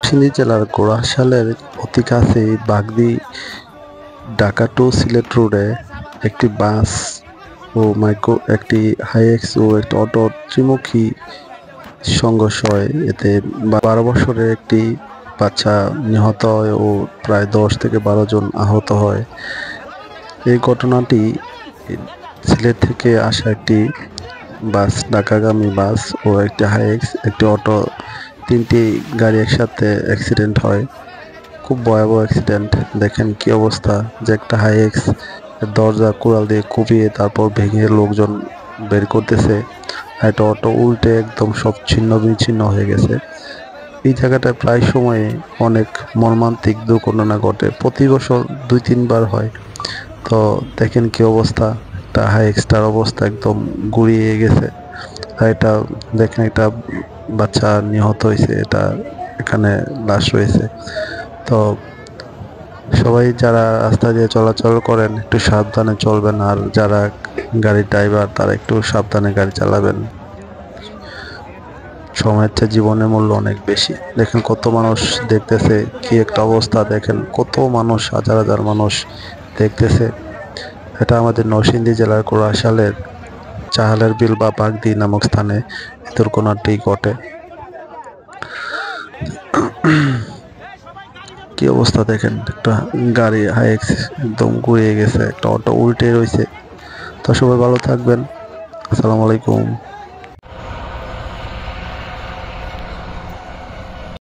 নরসিংদী জেলার গোড়াশালের অতি কাছেই বাগদি ঢাকা টু সিলেট রোডে একটি বাস ও মাইক্রো একটি হাইএক্স ও একটি অটো ত্রিমুখী সংঘর্ষ হয়। এতে 12 বছরের একটি বাচ্চা নিহত হয় ও প্রায় 10 থেকে 12 জন আহত হয়। এই ঘটনাটি সিলেট থেকে আসা একটি বাস, ঢাকাগামী বাস ও একটি হাইএক্স, একটি অটো, তিনটি গাড়ি একসাথে অ্যাক্সিডেন্ট হয়। খুব ভয়াবহ অ্যাক্সিডেন্ট। দেখেন কি অবস্থা, যে একটা হাইএক্স দরজা কুড়াল দিয়ে কুপিয়ে তারপর ভেঙে লোকজন বের করতেছে, আর একটা অটো উল্টে একদম সব ছিন্ন বিচ্ছিন্ন হয়ে গেছে। এই জায়গাটায় প্রায় সময়ে অনেক মর্মান্তিক দুর্ঘটনা ঘটে, প্রতি বছর 2-3 বার হয়। তো দেখেন কি অবস্থা, একটা হাইএক্সটার অবস্থা একদম গুড়িয়ে গেছে। আর এটা দেখেন, একটা বাচ্চা নিহত হয়েছে, এটা এখানে লাশ রয়েছে। তো সবাই যারা রাস্তা দিয়ে চলাচল করেন একটু সাবধানে চলবেন, আর যারা গাড়ির ড্রাইভার তারা একটু সাবধানে গাড়ি চালাবেন। সময়ের চেয়ে জীবনের মূল্য অনেক বেশি। দেখেন কত মানুষ দেখতেছে, কি একটা অবস্থা, দেখেন কত মানুষ, হাজার হাজার মানুষ দেখতেছে। এটা আমাদের নরসিংদী জেলার কোড়াশালের চাহালের বিল বা বাগদি নামক স্থানে দুর্ঘটনাটি ঘটে। কি অবস্থা দেখেন, একটা গাড়ি হাইএক্স একদম ঘুরিয়ে গেছে, একটা অটো উল্টে রয়েছে। তো সবাই ভালো থাকবেন। আসসালামু আলাইকুম।